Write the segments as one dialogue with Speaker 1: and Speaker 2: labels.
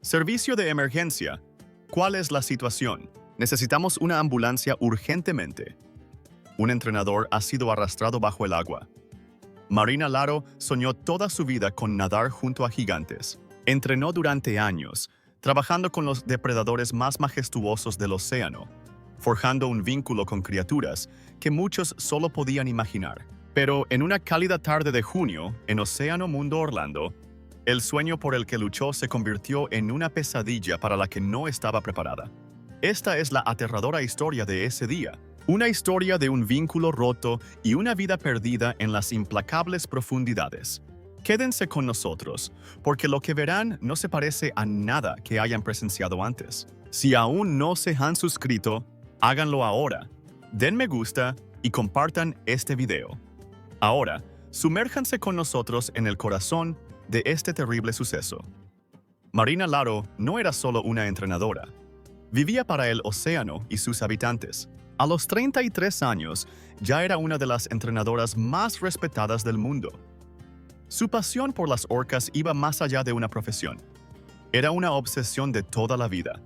Speaker 1: Servicio de emergencia. ¿Cuál es la situación? Necesitamos una ambulancia urgentemente. Un entrenador ha sido arrastrado bajo el agua. Marina Laro soñó toda su vida con nadar junto a gigantes. Entrenó durante años, trabajando con los depredadores más majestuosos del océano, forjando un vínculo con criaturas que muchos solo podían imaginar. Pero en una cálida tarde de junio, en Océano Mundo Orlando, el sueño por el que luchó se convirtió en una pesadilla para la que no estaba preparada. Esta es la aterradora historia de ese día. Una historia de un vínculo roto y una vida perdida en las implacables profundidades. Quédense con nosotros, porque lo que verán no se parece a nada que hayan presenciado antes. Si aún no se han suscrito, háganlo ahora. Den me gusta y compartan este video. Ahora, sumérjanse con nosotros en el corazón de este terrible suceso. Marina Laro no era solo una entrenadora. Vivía para el océano y sus habitantes. A los 33 años, ya era una de las entrenadoras más respetadas del mundo. Su pasión por las orcas iba más allá de una profesión. Era una obsesión de toda la vida,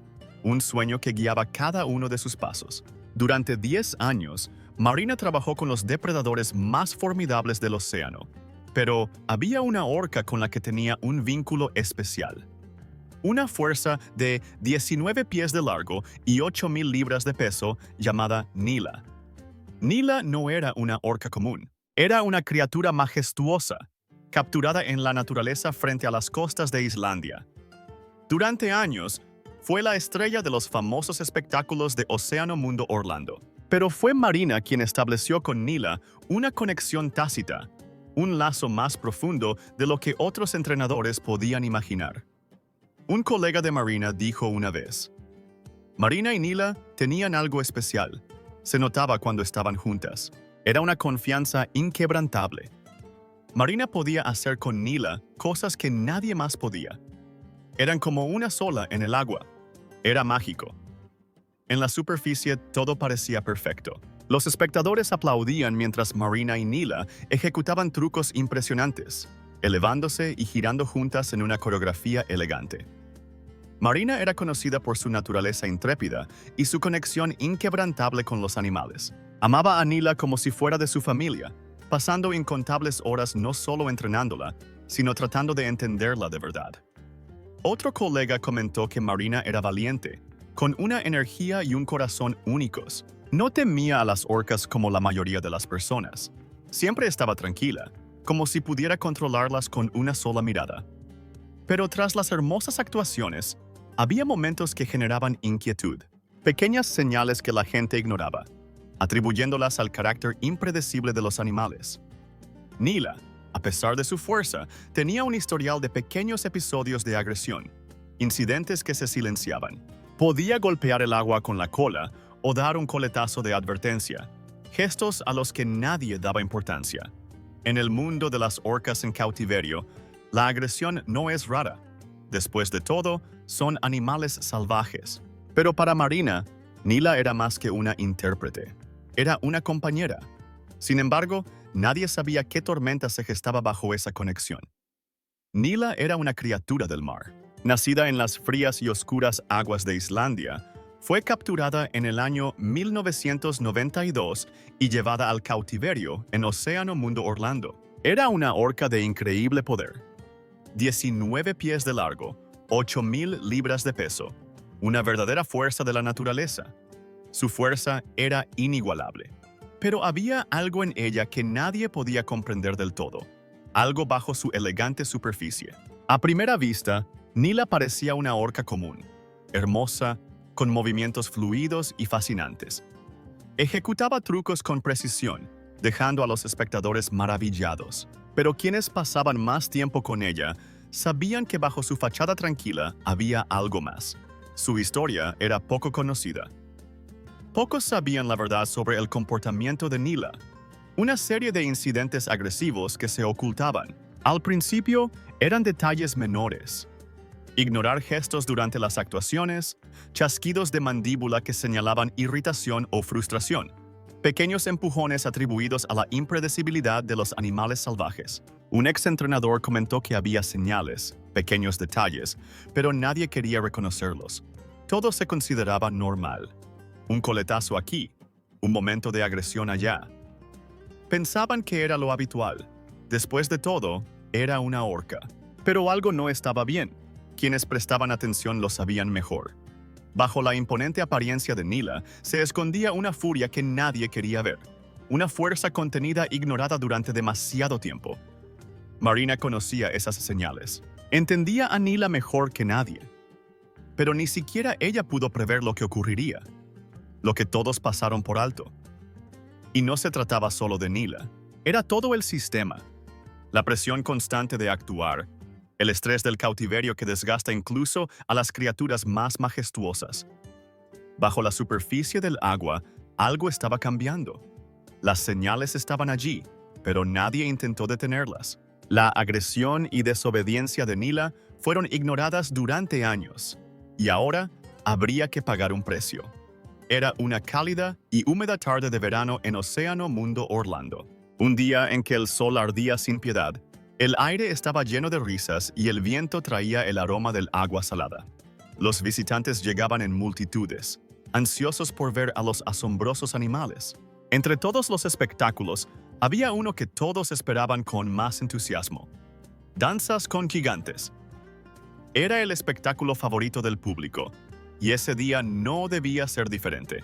Speaker 1: un sueño que guiaba cada uno de sus pasos. Durante 10 años, Marina trabajó con los depredadores más formidables del océano, pero había una orca con la que tenía un vínculo especial. Una fuerza de 19 pies de largo y 8,000 libras de peso llamada Nila. Nila no era una orca común, era una criatura majestuosa, capturada en la naturaleza frente a las costas de Islandia. Durante años, fue la estrella de los famosos espectáculos de Océano Mundo Orlando. Pero fue Marina quien estableció con Nila una conexión tácita, un lazo más profundo de lo que otros entrenadores podían imaginar. Un colega de Marina dijo una vez: Marina y Nila tenían algo especial. Se notaba cuando estaban juntas. Era una confianza inquebrantable. Marina podía hacer con Nila cosas que nadie más podía. Eran como una sola en el agua. Era mágico. En la superficie todo parecía perfecto. Los espectadores aplaudían mientras Marina y Nila ejecutaban trucos impresionantes, elevándose y girando juntas en una coreografía elegante. Marina era conocida por su naturaleza intrépida y su conexión inquebrantable con los animales. Amaba a Nila como si fuera de su familia, pasando incontables horas no solo entrenándola, sino tratando de entenderla de verdad. Otro colega comentó que Marina era valiente, con una energía y un corazón únicos. No temía a las orcas como la mayoría de las personas. Siempre estaba tranquila, como si pudiera controlarlas con una sola mirada. Pero tras las hermosas actuaciones, había momentos que generaban inquietud, pequeñas señales que la gente ignoraba, atribuyéndolas al carácter impredecible de los animales. Nila, a pesar de su fuerza, tenía un historial de pequeños episodios de agresión, incidentes que se silenciaban. Podía golpear el agua con la cola o dar un coletazo de advertencia, gestos a los que nadie daba importancia. En el mundo de las orcas en cautiverio, la agresión no es rara. Después de todo, son animales salvajes. Pero para Marina, Nila era más que una intérprete. Era una compañera. Sin embargo, nadie sabía qué tormenta se gestaba bajo esa conexión. Nila era una criatura del mar. Nacida en las frías y oscuras aguas de Islandia, fue capturada en el año 1992 y llevada al cautiverio en Océano Mundo Orlando. Era una orca de increíble poder. 19 pies de largo, 8,000 libras de peso. Una verdadera fuerza de la naturaleza. Su fuerza era inigualable. Pero había algo en ella que nadie podía comprender del todo. Algo bajo su elegante superficie. A primera vista, Nila parecía una orca común, hermosa, con movimientos fluidos y fascinantes. Ejecutaba trucos con precisión, dejando a los espectadores maravillados. Pero quienes pasaban más tiempo con ella sabían que bajo su fachada tranquila había algo más. Su historia era poco conocida. Pocos sabían la verdad sobre el comportamiento de Nila, una serie de incidentes agresivos que se ocultaban. Al principio, eran detalles menores. Ignorar gestos durante las actuaciones, chasquidos de mandíbula que señalaban irritación o frustración, pequeños empujones atribuidos a la impredecibilidad de los animales salvajes. Un exentrenador comentó que había señales, pequeños detalles, pero nadie quería reconocerlos. Todo se consideraba normal. Un coletazo aquí, un momento de agresión allá. Pensaban que era lo habitual. Después de todo, era una orca. Pero algo no estaba bien. Quienes prestaban atención lo sabían mejor. Bajo la imponente apariencia de Nila se escondía una furia que nadie quería ver. Una fuerza contenida ignorada durante demasiado tiempo. Marina conocía esas señales. Entendía a Nila mejor que nadie. Pero ni siquiera ella pudo prever lo que ocurriría. Lo que todos pasaron por alto. Y no se trataba solo de Nila. Era todo el sistema. La presión constante de actuar. El estrés del cautiverio que desgasta incluso a las criaturas más majestuosas. Bajo la superficie del agua, algo estaba cambiando. Las señales estaban allí, pero nadie intentó detenerlas. La agresión y desobediencia de Nila fueron ignoradas durante años, y ahora habría que pagar un precio. Era una cálida y húmeda tarde de verano en Océano Mundo Orlando. Un día en que el sol ardía sin piedad, el aire estaba lleno de risas y el viento traía el aroma del agua salada. Los visitantes llegaban en multitudes, ansiosos por ver a los asombrosos animales. Entre todos los espectáculos, había uno que todos esperaban con más entusiasmo. Danzas con gigantes. Era el espectáculo favorito del público, y ese día no debía ser diferente.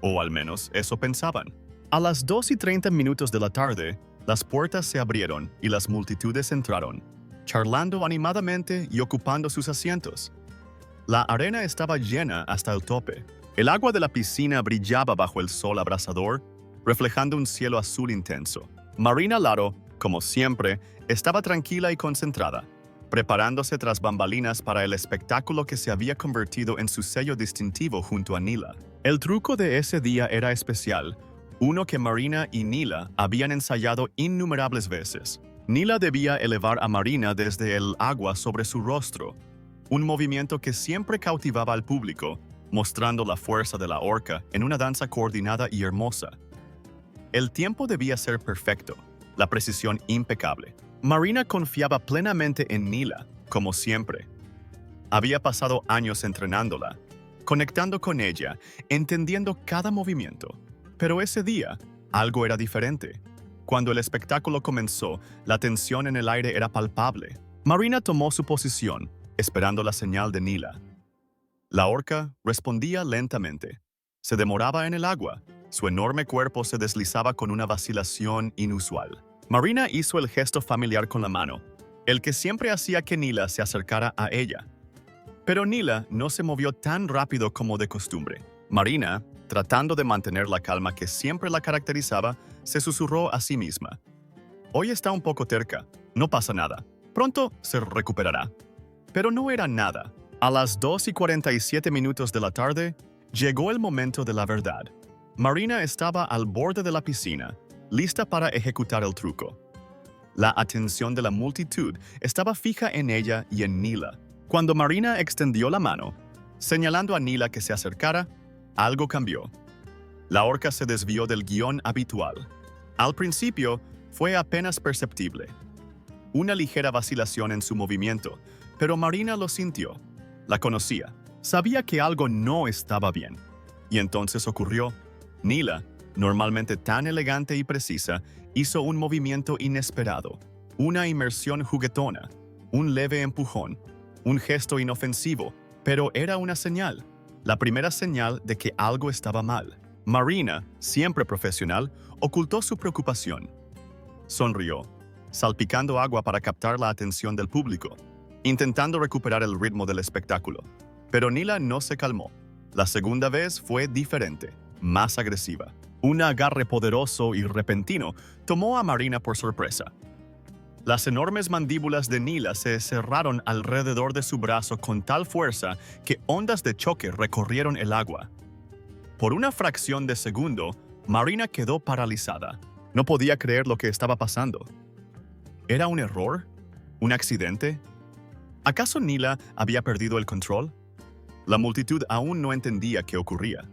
Speaker 1: O al menos eso pensaban. A las 2:30 de la tarde, las puertas se abrieron y las multitudes entraron, charlando animadamente y ocupando sus asientos. La arena estaba llena hasta el tope. El agua de la piscina brillaba bajo el sol abrasador, reflejando un cielo azul intenso. Marina Laro, como siempre, estaba tranquila y concentrada, preparándose tras bambalinas para el espectáculo que se había convertido en su sello distintivo junto a Nila. El truco de ese día era especial, uno que Marina y Nila habían ensayado innumerables veces. Nila debía elevar a Marina desde el agua sobre su rostro, un movimiento que siempre cautivaba al público, mostrando la fuerza de la orca en una danza coordinada y hermosa. El tiempo debía ser perfecto, la precisión impecable. Marina confiaba plenamente en Nila, como siempre. Había pasado años entrenándola, conectando con ella, entendiendo cada movimiento. Pero ese día, algo era diferente. Cuando el espectáculo comenzó, la tensión en el aire era palpable. Marina tomó su posición, esperando la señal de Nila. La orca respondía lentamente. Se demoraba en el agua. Su enorme cuerpo se deslizaba con una vacilación inusual. Marina hizo el gesto familiar con la mano, el que siempre hacía que Nila se acercara a ella. Pero Nila no se movió tan rápido como de costumbre. Marina, tratando de mantener la calma que siempre la caracterizaba, se susurró a sí misma. Hoy está un poco terca, no pasa nada. Pronto se recuperará. Pero no era nada. A las 2:47 de la tarde, llegó el momento de la verdad. Marina estaba al borde de la piscina, lista para ejecutar el truco. La atención de la multitud estaba fija en ella y en Nila. Cuando Marina extendió la mano, señalando a Nila que se acercara, algo cambió. La orca se desvió del guión habitual. Al principio, fue apenas perceptible. Una ligera vacilación en su movimiento, pero Marina lo sintió. La conocía. Sabía que algo no estaba bien. Y entonces ocurrió. Nila, normalmente tan elegante y precisa, hizo un movimiento inesperado. Una inmersión juguetona, un leve empujón, un gesto inofensivo, pero era una señal. La primera señal de que algo estaba mal. Marina, siempre profesional, ocultó su preocupación. Sonrió, salpicando agua para captar la atención del público, intentando recuperar el ritmo del espectáculo. Pero Nila no se calmó. La segunda vez fue diferente, más agresiva. Un agarre poderoso y repentino tomó a Marina por sorpresa. Las enormes mandíbulas de Nila se cerraron alrededor de su brazo con tal fuerza que ondas de choque recorrieron el agua. Por una fracción de segundo, Marina quedó paralizada. No podía creer lo que estaba pasando. ¿Era un error? ¿Un accidente? ¿Acaso Nila había perdido el control? La multitud aún no entendía qué ocurría.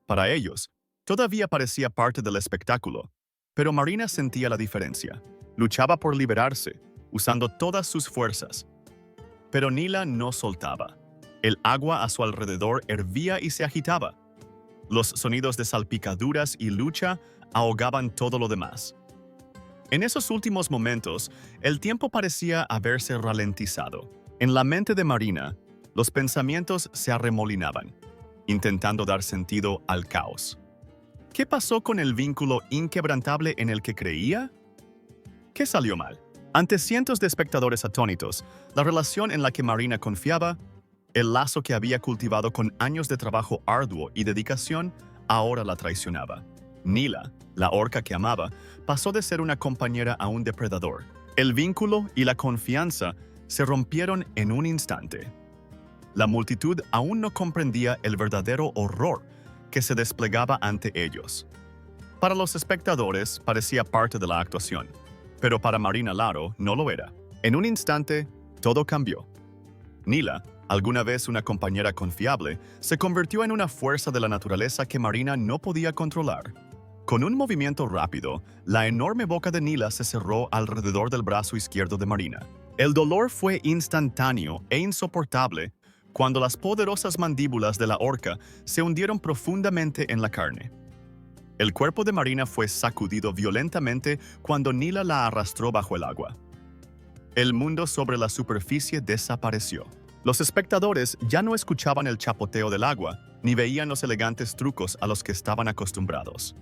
Speaker 1: Para ellos, todavía parecía parte del espectáculo, pero Marina sentía la diferencia. Luchaba por liberarse, usando todas sus fuerzas. Pero Nila no soltaba. El agua a su alrededor hervía y se agitaba. Los sonidos de salpicaduras y lucha ahogaban todo lo demás. En esos últimos momentos, el tiempo parecía haberse ralentizado. En la mente de Marina, los pensamientos se arremolinaban, intentando dar sentido al caos. ¿Qué pasó con el vínculo inquebrantable en el que creía? ¿Qué salió mal? Ante cientos de espectadores atónitos, la relación en la que Marina confiaba, el lazo que había cultivado con años de trabajo arduo y dedicación, ahora la traicionaba. Nila, la orca que amaba, pasó de ser una compañera a un depredador. El vínculo y la confianza se rompieron en un instante. La multitud aún no comprendía el verdadero horror que se desplegaba ante ellos. Para los espectadores parecía parte de la actuación, pero para Marina Laro no lo era. En un instante, todo cambió. Nila, alguna vez una compañera confiable, se convirtió en una fuerza de la naturaleza que Marina no podía controlar. Con un movimiento rápido, la enorme boca de Nila se cerró alrededor del brazo izquierdo de Marina. El dolor fue instantáneo e insoportable cuando las poderosas mandíbulas de la orca se hundieron profundamente en la carne. El cuerpo de Marina fue sacudido violentamente cuando Nila la arrastró bajo el agua. El mundo sobre la superficie desapareció. Los espectadores ya no escuchaban el chapoteo del agua, ni veían los elegantes trucos a los que estaban acostumbrados.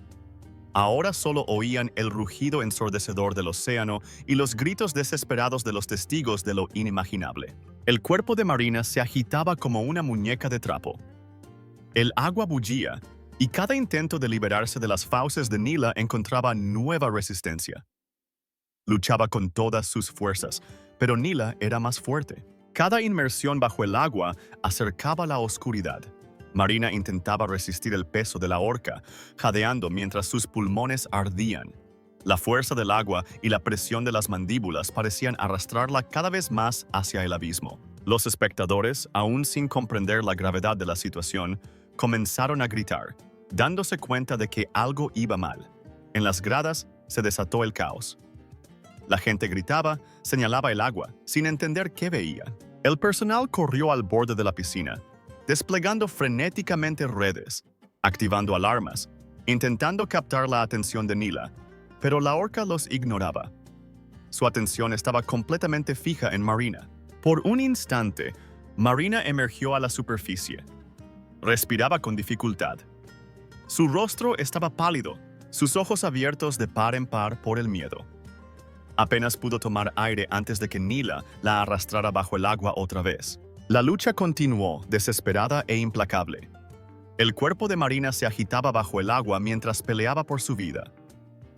Speaker 1: Ahora solo oían el rugido ensordecedor del océano y los gritos desesperados de los testigos de lo inimaginable. El cuerpo de Marina se agitaba como una muñeca de trapo. El agua bullía, y cada intento de liberarse de las fauces de Nila encontraba nueva resistencia. Luchaba con todas sus fuerzas, pero Nila era más fuerte. Cada inmersión bajo el agua acercaba la oscuridad. Marina intentaba resistir el peso de la orca, jadeando mientras sus pulmones ardían. La fuerza del agua y la presión de las mandíbulas parecían arrastrarla cada vez más hacia el abismo. Los espectadores, aún sin comprender la gravedad de la situación, comenzaron a gritar, dándose cuenta de que algo iba mal. En las gradas se desató el caos. La gente gritaba, señalaba el agua, sin entender qué veía. El personal corrió al borde de la piscina, desplegando frenéticamente redes, activando alarmas, intentando captar la atención de Nila, pero la orca los ignoraba. Su atención estaba completamente fija en Marina. Por un instante, Marina emergió a la superficie. Respiraba con dificultad. Su rostro estaba pálido, sus ojos abiertos de par en par por el miedo. Apenas pudo tomar aire antes de que Nila la arrastrara bajo el agua otra vez. La lucha continuó, desesperada e implacable. El cuerpo de Marina se agitaba bajo el agua mientras peleaba por su vida.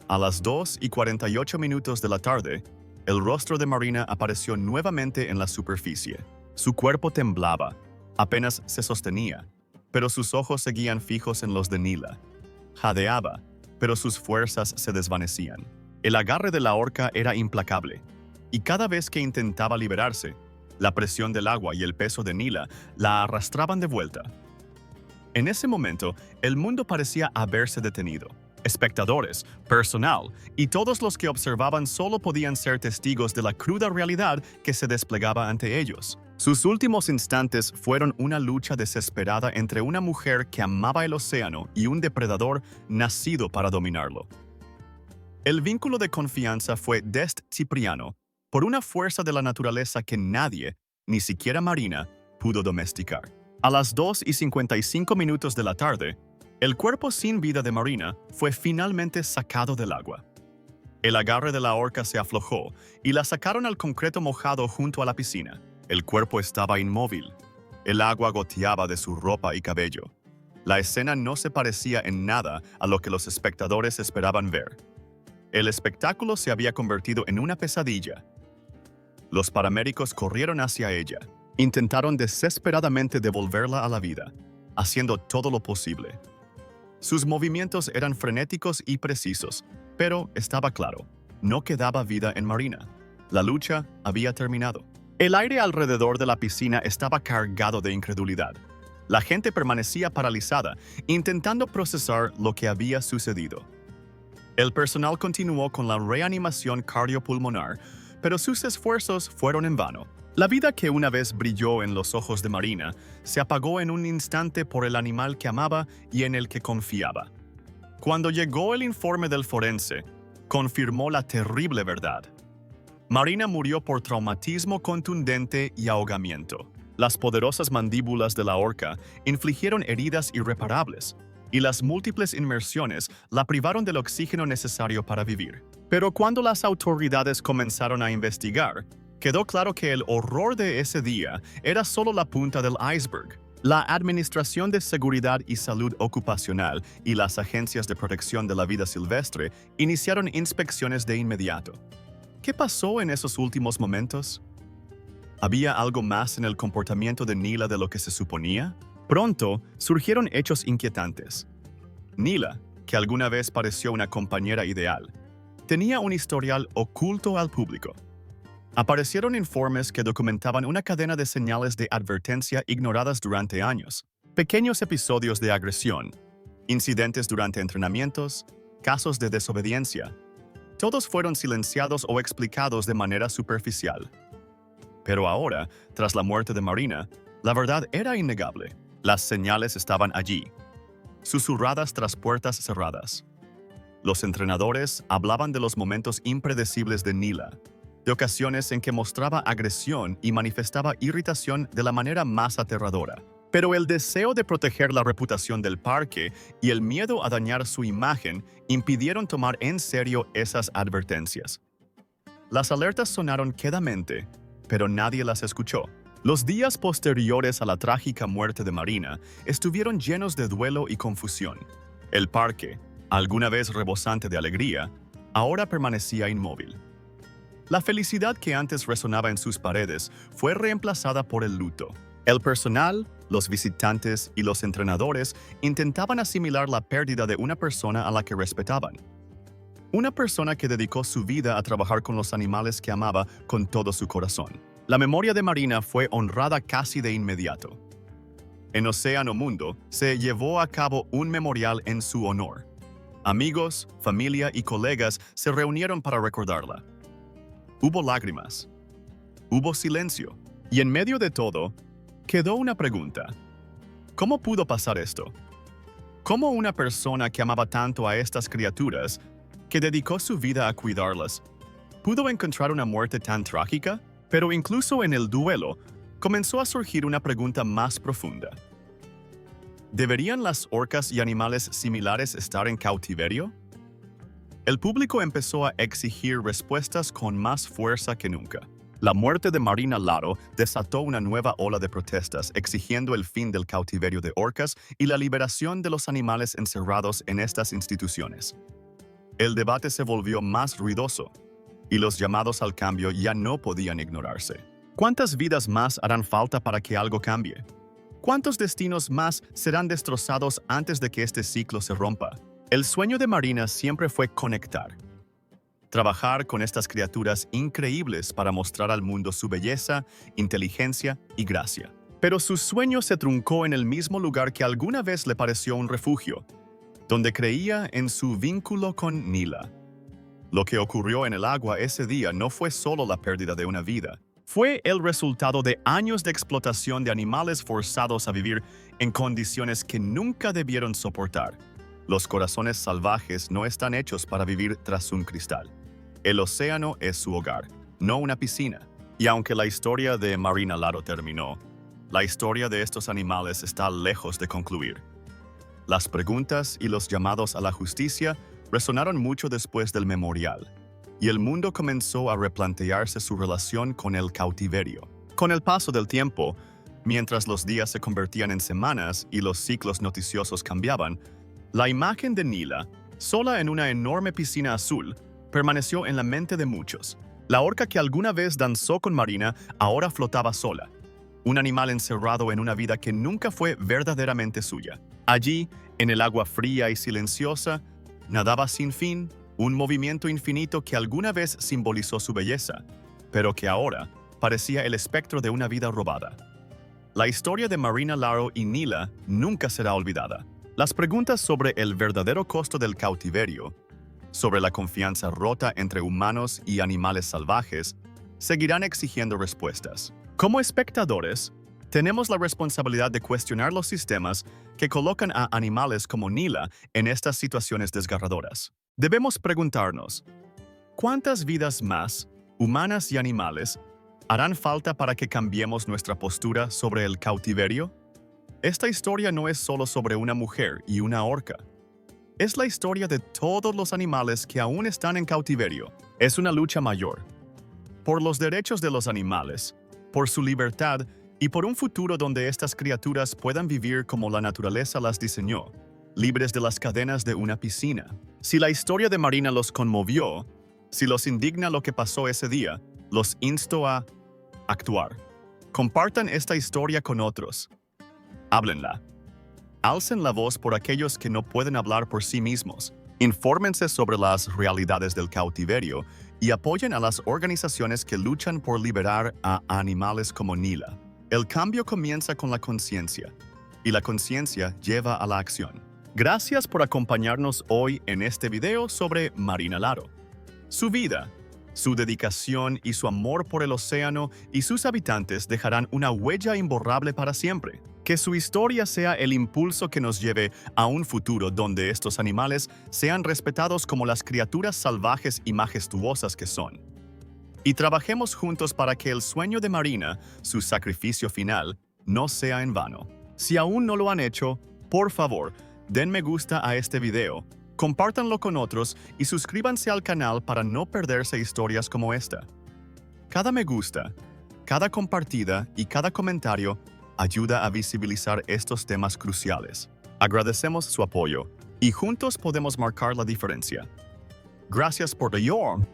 Speaker 1: A las 2:48 de la tarde, el rostro de Marina apareció nuevamente en la superficie. Su cuerpo temblaba, apenas se sostenía, pero sus ojos seguían fijos en los de Nila. Jadeaba, pero sus fuerzas se desvanecían. El agarre de la orca era implacable, y cada vez que intentaba liberarse, la presión del agua y el peso de Nila la arrastraban de vuelta. En ese momento, el mundo parecía haberse detenido. Espectadores, personal y todos los que observaban solo podían ser testigos de la cruda realidad que se desplegaba ante ellos. Sus últimos instantes fueron una lucha desesperada entre una mujer que amaba el océano y un depredador nacido para dominarlo. El vínculo de confianza fue descipriano por una fuerza de la naturaleza que nadie, ni siquiera Marina, pudo domesticar. A las 2:55 de la tarde, el cuerpo sin vida de Marina fue finalmente sacado del agua. El agarre de la orca se aflojó y la sacaron al concreto mojado junto a la piscina. El cuerpo estaba inmóvil. El agua goteaba de su ropa y cabello. La escena no se parecía en nada a lo que los espectadores esperaban ver. El espectáculo se había convertido en una pesadilla. Los paramédicos corrieron hacia ella. Intentaron desesperadamente devolverla a la vida, haciendo todo lo posible. Sus movimientos eran frenéticos y precisos, pero estaba claro, no quedaba vida en Marina. La lucha había terminado. El aire alrededor de la piscina estaba cargado de incredulidad. La gente permanecía paralizada, intentando procesar lo que había sucedido. El personal continuó con la reanimación cardiopulmonar, pero sus esfuerzos fueron en vano. La vida que una vez brilló en los ojos de Marina se apagó en un instante por el animal que amaba y en el que confiaba. Cuando llegó el informe del forense, confirmó la terrible verdad. Marina murió por traumatismo contundente y ahogamiento. Las poderosas mandíbulas de la orca infligieron heridas irreparables, y las múltiples inmersiones la privaron del oxígeno necesario para vivir. Pero cuando las autoridades comenzaron a investigar, quedó claro que el horror de ese día era solo la punta del iceberg. La Administración de Seguridad y Salud Ocupacional y las agencias de protección de la vida silvestre iniciaron inspecciones de inmediato. ¿Qué pasó en esos últimos momentos? ¿Había algo más en el comportamiento de Nila de lo que se suponía? Pronto surgieron hechos inquietantes. Nila, que alguna vez pareció una compañera ideal, tenía un historial oculto al público. Aparecieron informes que documentaban una cadena de señales de advertencia ignoradas durante años, pequeños episodios de agresión, incidentes durante entrenamientos, casos de desobediencia. Todos fueron silenciados o explicados de manera superficial. Pero ahora, tras la muerte de Marina, la verdad era innegable. Las señales estaban allí, susurradas tras puertas cerradas. Los entrenadores hablaban de los momentos impredecibles de Nila, de ocasiones en que mostraba agresión y manifestaba irritación de la manera más aterradora. Pero el deseo de proteger la reputación del parque y el miedo a dañar su imagen impidieron tomar en serio esas advertencias. Las alertas sonaron quedamente, pero nadie las escuchó. Los días posteriores a la trágica muerte de Marina estuvieron llenos de duelo y confusión. El parque, alguna vez rebosante de alegría, ahora permanecía inmóvil. La felicidad que antes resonaba en sus paredes fue reemplazada por el luto. El personal, los visitantes y los entrenadores intentaban asimilar la pérdida de una persona a la que respetaban. Una persona que dedicó su vida a trabajar con los animales que amaba con todo su corazón. La memoria de Marina fue honrada casi de inmediato. En Océano Mundo se llevó a cabo un memorial en su honor. Amigos, familia y colegas se reunieron para recordarla. Hubo lágrimas. Hubo silencio. Y en medio de todo, quedó una pregunta. ¿Cómo pudo pasar esto? ¿Cómo una persona que amaba tanto a estas criaturas, que dedicó su vida a cuidarlas, pudo encontrar una muerte tan trágica? Pero incluso en el duelo, comenzó a surgir una pregunta más profunda. ¿Deberían las orcas y animales similares estar en cautiverio? El público empezó a exigir respuestas con más fuerza que nunca. La muerte de Marina Laro desató una nueva ola de protestas exigiendo el fin del cautiverio de orcas y la liberación de los animales encerrados en estas instituciones. El debate se volvió más ruidoso, y los llamados al cambio ya no podían ignorarse. ¿Cuántas vidas más harán falta para que algo cambie? ¿Cuántos destinos más serán destrozados antes de que este ciclo se rompa? El sueño de Marina siempre fue conectar. Trabajar con estas criaturas increíbles para mostrar al mundo su belleza, inteligencia y gracia. Pero su sueño se truncó en el mismo lugar que alguna vez le pareció un refugio, donde creía en su vínculo con Nila. Lo que ocurrió en el agua ese día no fue solo la pérdida de una vida. Fue el resultado de años de explotación de animales forzados a vivir en condiciones que nunca debieron soportar. Los corazones salvajes no están hechos para vivir tras un cristal. El océano es su hogar, no una piscina. Y aunque la historia de Marina Laro terminó, la historia de estos animales está lejos de concluir. Las preguntas y los llamados a la justicia resonaron mucho después del memorial, y el mundo comenzó a replantearse su relación con el cautiverio. Con el paso del tiempo, mientras los días se convertían en semanas y los ciclos noticiosos cambiaban, la imagen de Nila, sola en una enorme piscina azul, permaneció en la mente de muchos. La orca que alguna vez danzó con Marina ahora flotaba sola, un animal encerrado en una vida que nunca fue verdaderamente suya. Allí, en el agua fría y silenciosa, nadaba sin fin, un movimiento infinito que alguna vez simbolizó su belleza, pero que ahora parecía el espectro de una vida robada. La historia de Marina Laro y Nila nunca será olvidada. Las preguntas sobre el verdadero costo del cautiverio, sobre la confianza rota entre humanos y animales salvajes, seguirán exigiendo respuestas. Como espectadores, tenemos la responsabilidad de cuestionar los sistemas que colocan a animales como Nila en estas situaciones desgarradoras. Debemos preguntarnos, ¿cuántas vidas más, humanas y animales, harán falta para que cambiemos nuestra postura sobre el cautiverio? Esta historia no es solo sobre una mujer y una orca. Es la historia de todos los animales que aún están en cautiverio. Es una lucha mayor. Por los derechos de los animales, por su libertad y por un futuro donde estas criaturas puedan vivir como la naturaleza las diseñó, libres de las cadenas de una piscina. Si la historia de Marina los conmovió, si los indigna lo que pasó ese día, los insto a actuar. Compartan esta historia con otros. Háblenla. Alcen la voz por aquellos que no pueden hablar por sí mismos. Infórmense sobre las realidades del cautiverio y apoyen a las organizaciones que luchan por liberar a animales como Nila. El cambio comienza con la conciencia, y la conciencia lleva a la acción. Gracias por acompañarnos hoy en este video sobre Marina Laro. Su vida, su dedicación y su amor por el océano y sus habitantes dejarán una huella imborrable para siempre. Que su historia sea el impulso que nos lleve a un futuro donde estos animales sean respetados como las criaturas salvajes y majestuosas que son. Y trabajemos juntos para que el sueño de Marina, su sacrificio final, no sea en vano. Si aún no lo han hecho, por favor, den me gusta a este video, compártanlo con otros y suscríbanse al canal para no perderse historias como esta. Cada me gusta, cada compartida y cada comentario ayuda a visibilizar estos temas cruciales. Agradecemos su apoyo y juntos podemos marcar la diferencia. Gracias por your